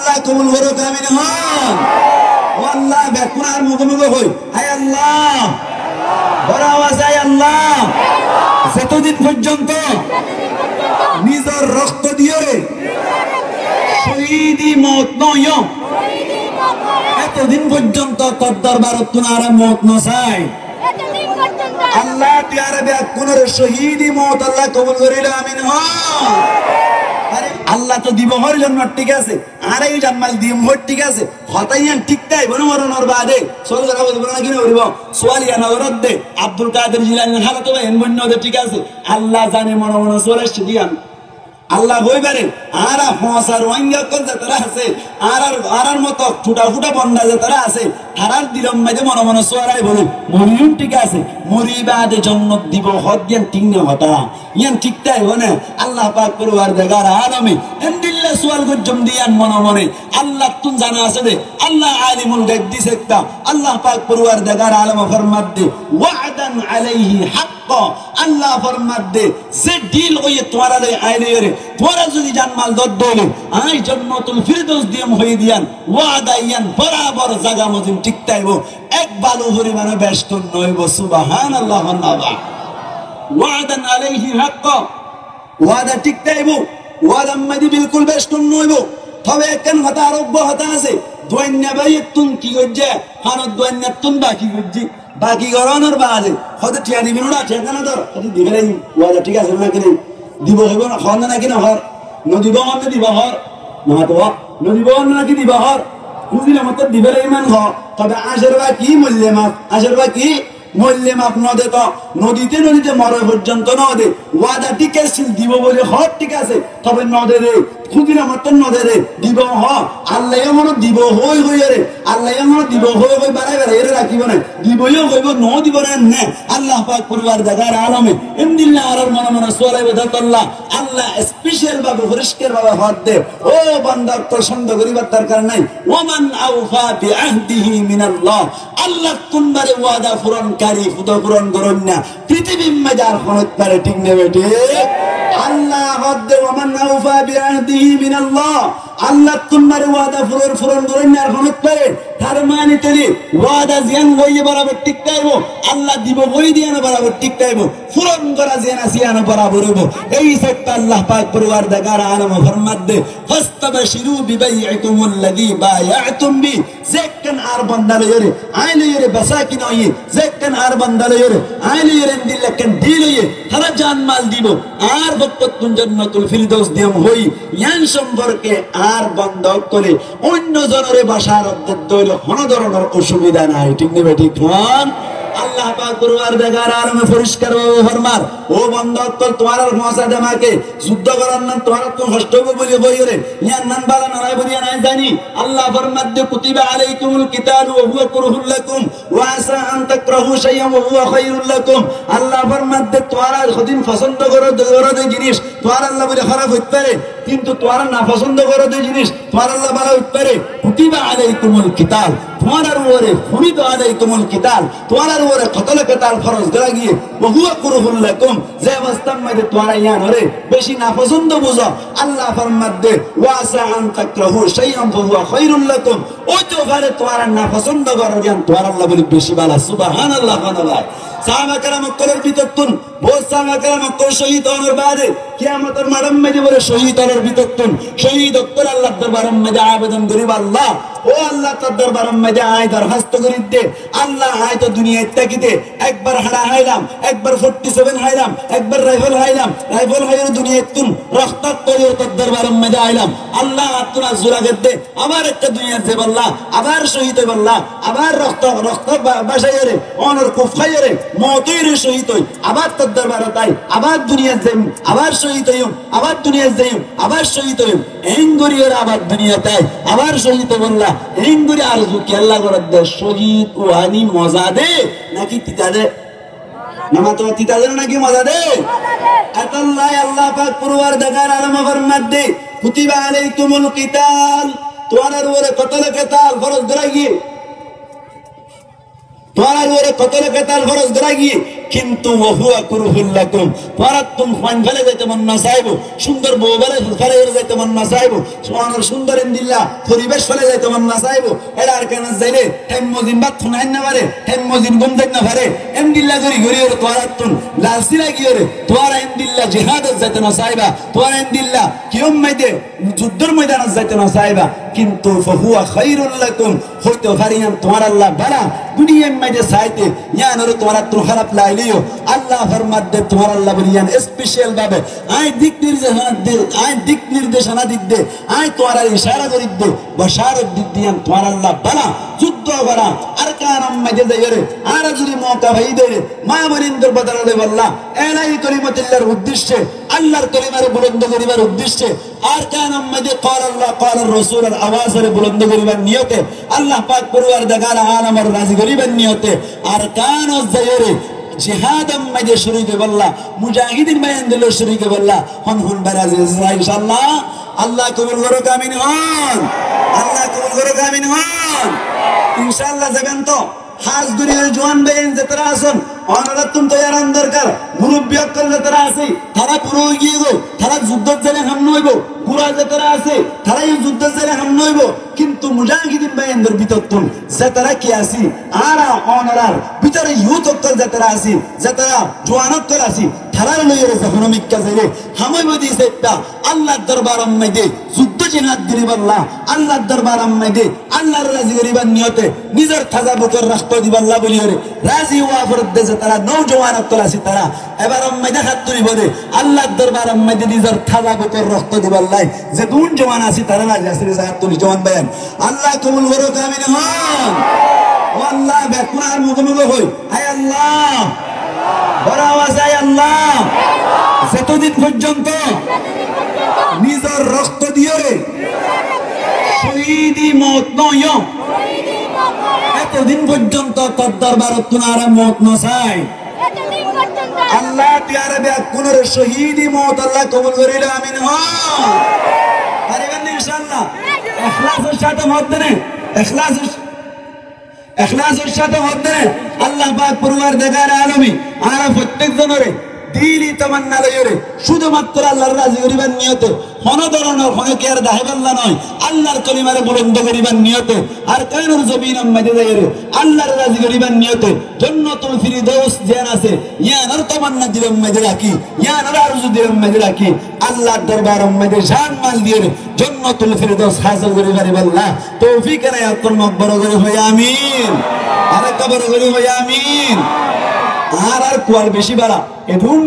আল্লাহ কবুল করুক আমিন হন ও আল্লাহ বেকুনার মুখোমুখি হই হায় আল্লাহ বড় আওয়াজে হায় আল্লাহ যতদিন পর্যন্ত নিজের রক্ত দিয়ে শহীদি মত নয় এতদিন পর্যন্ত তোর দরবারত তুনার মত নসাই আল্লাহ প্যারে বেকুনার শহীদি মত আল্লাহ কবুল করিল আমিন হন আল্লাহ তো দিবহর জন্য ঠিক আছে আর এই জানমাল দিম হর ঠিক আছে হতাইয়ান ঠিক তাই বন মরণর বাদে সল জায়গা বলবো না কিনা বলবো সোয়ালিয়া নগরত দে আব্দুল কাদের জিলানী হালত ভাই এন দে ঠিক আছে আল্লাহ জানে মন মন সোরেশ দিয়ান আল্লাহ হইবারে আরা ফসার ওয়াঙ্গা কোন যারা আছে আরার মতো ফুটা ফুটা বন্ধা যারা আছে হারার দিলম মাঝে মন মন সোরাই বলে মরিয়ম ঠিক আছে মরিবাদে জন্ম দিব হদ দিয়ান ঠিক না হতা ইয়ান ঠিক তাই বনে আল্লাহ পাক পরওয়ার দেগার আলমে এন্দিল্লা সুয়াল গজম দিয়ান মন মনে আল্লাহ তুন জানা আছে দে আল্লাহ আলিমুল গায়ব দিছে একটা আল্লাহ পাক পরওয়ার দেগার আলম ফরমাত দে ওয়াদান আলাইহি হক আল্লাহ ফরমাত দে যে ডিল হইয়ে তোমারা লই আইলে রে তোরা যদি জানমাল দদ দলে আই জান্নাতুল ফিরদৌস দিয়াম হই দিয়ান ওয়াদা ইয়ান বরাবর জায়গা মজিম ঠিক তাইবো এক বালু পরিমাণে বেষ্টন নইব সুবহানাল্লাহ ওয়া ওয়াদান আলাইহি হক ওয়াদা ঠিক তাইবো ওয়াদা মাদি বিলকুল বেষ্টন নইব তবে কেন হতা আরব্য হতা আছে দোয়ান্না বাইতুন কি গজ্জে হানত দোয়ান্না তুন বাকি গজ্জি বাকি গরানোর বাজে হতে টিয়া দিবি না ঠিকানা ধর হতে দিবে নাই ওয়াদা ঠিক আছে না কিনে দিব হইব না হন না কিনা হর নদীব মনে দিব হর না তো নদীব নাকি দিব হর বুঝিলে মত দিবে ইমান হ তবে আশের বা কি মূল্যে মাপ আশের বা কি মূল্যে মাপ নদে তো নদীতে মরে পর্যন্ত নদে ওয়াদা ঠিক আছে দিব বলে হর ঠিক আছে তবে নদে রে খুদিরা মত নদে রে দিব হ আল্লাহ এমন দিব হই হই রে আল্লাহ এমন দিব হই হই বাড়াই বাড়াই এর রাখিব না দিবইও হইব ন দিব না আল্লাহ পাক পরিবার দেখার আলমে ইনদিল্লাহ আর মন মন সোলাই বদত আল্লাহ আল্লাহ স্পেশাল ভাবে পরিষ্কার ভাবে হাত দে ও বান্দা তো সন্দেহ করিবার দরকার নাই ওমান আউফা বিআহদিহি মিনাল্লাহ আল্লাহ তুনবারে ওয়াদা পূরণকারী ফুতো পূরণ করুন না পৃথিবীর মাজার হনত পারে ঠিক নেবে ঠিক আল্লাহ হাত দে ওমান আউফা বিআহদিহি মিনাল্লাহ আল্লাহ তুনবারে ওয়াদা পূরণ করুন না হনত পারে তার মানে তেলি ওয়াদা জিয়ান হইয়ে বরাবর ঠিক তাইবো আল্লাহ দিব বই দিয়ানো বরাবর ঠিক তাইবো পূরণ করা জিয়ান আসিয়ানো বরাবর হইব এই সত্য আল্লাহ পাক পরিবার দেখার আলম ফরমাত দে ফাস্তাবশিরু বিবাইকুমুল্লাযী বায়াতুম বি যেকন আর বান্দালে রে আইলে রে বাসাকিন হইয়ে যেকন আর বান্দালে রে আইলে রে দিলকন দিলয়ে তারা জানমাল দিব আর বত্তুন জান্নাতুল ফিরদৌস দিম হই ইয়ান সম্পর্কে আর বন্ধ করে অন্য জনরে বাসার অধ্যক্ষ কোনো ধরনের অসুবিধা নাই ঠিক নেবে ঠিক হন আল্লাহ পাক পরওয়ার দেখার আলমে পরিষ্কার ভাবে ফরমার ও বন্ধত্ব তোমার আর মহাসা দেমাকে যুদ্ধ করার নাম তোমার তো কষ্ট হবে বলে বইরে ইয়ার নাম বালা নারাই বলিয়া নাই জানি আল্লাহ ফরমাত দে কুতিবা আলাইকুমুল কিতাল ওয়া হুয়া কুরহুল লাকুম ওয়া আসা আন তাকরাহু শাইআন ওয়া হুয়া খায়রুল লাকুম আল্লাহ ফরমাত দে তোমার খুদিন পছন্দ করো যে জিনিস তোমার আল্লাহ বলে খারাপ হইতে পারে কিন্তু তোমার না পছন্দ করো যে জিনিস তোমার আল্লাহ ভালো হইতে পারে কুতিবা আলাইকুমুল কিতাল তোমার উপরে ফরিদ আলাইকুমুল কিতাল তোমার উপরে কতল কিতাল ফরজ করা গিয়ে ওহুয়া কুরহুল লাকুম যে অবস্থার মধ্যে তোমার ইয়ান হরে বেশি না পছন্দ বুঝো আল্লাহ ফরমাত দে ওয়াসা আন তাকরাহু শাইআন ওয়া খায়রুল লাকুম ওই তো ঘরে তোমার না পছন্দ করো জ্ঞান তোমার আল্লাহ বলে বেশি ভালো সুবহানাল্লাহ সুবহানাল্লাহ সাহাবা کرام কলের বিতত্তুন বহুত সাহাবা کرام কল শহীদ হওয়ার বাদে কিয়ামতের মাঠে মধ্যে বলে শহীদ হওয়ার বিতত্তুন শহীদ হওয়ার আল্লাহর দরবারে মধ্যে আবেদন করিব আল্লাহ ও আল্লাহ তোর দরবারে মধ্যে আয় দরখাস্ত করি দে আল্লাহ আয় তো দুনিয়ায় তাকিতে একবার হাড়া হাইলাম একবার 47 হাইলাম একবার রাইফেল হাইলাম দুনিয়ায় তুন রক্তাত করে তোর দরবারে মধ্যে আইলাম আল্লাহ তোরা জোরা দে আবার একটা দুনিয়ার যে বললা আবার শহীদ হই বললা আবার রক্ত বাসায় রে অনর কুফায় রে মতের শহীদ হই আবার তোর দরবারে তাই আবার দুনিয়ার যাই আবার শহীদ হই আবার দুনিয়ার যাই আবার শহীদ হই এঙ্গরিয়ার আবার দুনিয়া তাই আবার শহীদ বললা এঙ্গরি আর কি আল্লাহ করে দে শহীদ ওয়ানি মজা দে নাকি তিতা দে নামা তো তিতা দে নাকি মজা দে আল্লাহ আল্লাহ পাক পরওয়ার দেখার আলম ফরমাত দে কুতিবা আলাইকুমুল কিতাল তোমার উপরে কতল কিতাল ফরজ করা গিয়ে তোমার উপরে কতল কিতাল ফরজ করা গিয়ে কিন্তু ওহুয়া কুরহুল লাকুম পরাতুম ফান ফেলে যাইতে মন না চাইবো সুন্দর বউ ফেলে যাইতে মন না চাইবো সুন্দর ইন্দিল্লা পরিবেশ ফেলে যাইতে মন না চাইবো এরা আর কেন যাইলে টাইম মজিন বাত শুনাই না পারে টাইম মজিন গুম যাই না পারে এমদিল্লা করি ঘুরি ওরে পরাতুম লালসি লাগি ওরে তোরা ইন্দিল্লা জিহাদত যাইতে না চাইবা তোরা ইন্দিল্লা কিয়ম মাইদে যুদ্ধের ময়দানে যাইতে না চাইবা কিন্তু ফাহুয়া খায়রুল লাকুম হইতে পারিয়াম তোমার আল্লাহ বালা দুনিয়ার মধ্যে চাইতে ইয়ানরে তোমার তো খারাপ লাইলিও আল্লাহ ফরমাত দে তোমার আল্লাহ বলিয়ান স্পেশাল ভাবে দিক নির্দেশনা দিক দে তোমার ইশারা করি দে বশারত দিক দিয়াম তোমার আল্লাহ বালা যুদ্ধ করা আর কারণ মধ্যে যাইরে আর যদি মওকা ভাই দে মা বলিন্দর বদলে বললা এলাই কলিমাতুল্লাহর উদ্দেশ্যে আল্লাহর কলিমার বুলন্দ করিবার উদ্দেশ্যে আর কারণ মধ্যে قال الله قال الرسول আওয়াজের বুলন্দ করিবার নিয়তে আল্লাহ পাক পরওয়ারদিগার আলমের রাজি করিবার নিয়তে আর কারণ যাইরে জিহাদম মধ্যে শরীকে বললা মুজাহিদিন বায়ান দিল শরীকে বললা হন বারাজ ইনশাআল্লাহ আল্লাহ কবুল করুক আমিন হন আল্লাহ কবুল করুক আমিন হন ইনশাআল্লাহ যাবেন তো হাজ দুনিয়ার জওয়ান বেন যারা আছেন ওনারা তুমি তৈয়ার দরকার মুরব্বি অকল যারা আছে তারা পুরো গিয়ে গো তারা যুদ্ধের জেলে হামন হইব পুরা যারা আছে তারা এই যুদ্ধের জেলে হামন হইব কিন্তু মুজাহিদিন বায়ানদের বিতত্তন যারা কি আছে আর ওনারার ভিতরে ইউথ অকল যারা আছে যারা জওয়ান অকল আছে তারা লইরে যখন মিক্কা যাইরে হামাইব দিছে একটা আল্লাহর দরবার মধ্যে যুদ্ধ জিহাদ করিবাল্লাহ আল্লাহর দরবার মধ্যে আল্লাহর রাজি করিবার নিয়তে নিজের থাজা বুকের রাখতে দিবাল্লাহ বলিরে রাজি হওয়া ফরদে তারা নওজওয়ান অকল আছে তারা এবার মধ্যে হাত তুলি বলে আল্লাহর দরবার মধ্যে নিজের থাজা বুকের রক্ত দিবাল্লাহ যে দুন জওয়ান আছে তারা রাজি আছে হাত তুলি জওয়ান বেন আল্লাহ কবুল করুক আমিন হন ও আল্লাহ বেকুনার মুখে হই আয় আল্লাহ বড় আওয়াজ আয় আল্লাহ যতদিন পর্যন্ত নিজের রক্ত দিয়ে শহীদি মত নয় এতদিন পর্যন্ত তোর দরবার তোমার মত নসাই আল্লাহ প্যারে বেকুনার শহীদি মত আল্লাহ কবুল করিল আমিন হন পারিবেন ইনশাআল্লাহ ইখলাসের সাথে মত দেন ইখলাসের সাথে মত দেন আল্লাহ পাক পরওয়ারদিগার আলমী আর প্রত্যেক জনরে দিলি তামান্না লইরে শুধুমাত্র আল্লাহর রাজি করিবার নিয়তে কোন ধরনের কোন কেয়ার দাহিবাল্লা নয় আল্লাহর কলিমারে বুলন্দ করিবার নিয়তে আর কায়নুর জমিনের মধ্যে যাইরে আল্লাহর রাজি করিবার নিয়তে জান্নাতুল ফিরদাউস যেন আছে ইয়ানার তামান্না দিবেন মধ্যে রাখি ইয়ানার আরজু দিবেন মধ্যে রাখি আল্লাহর দরবারের মধ্যে জান মাল দিয়ে জান্নাতুল ফিরদাউস হাসিল করিবার আল্লাহ তৌফিক রে আতর মকবর করে হয় আমিন আর কবর করে হয় আমিন আর কোয়াল বেশি বাড়া এদুন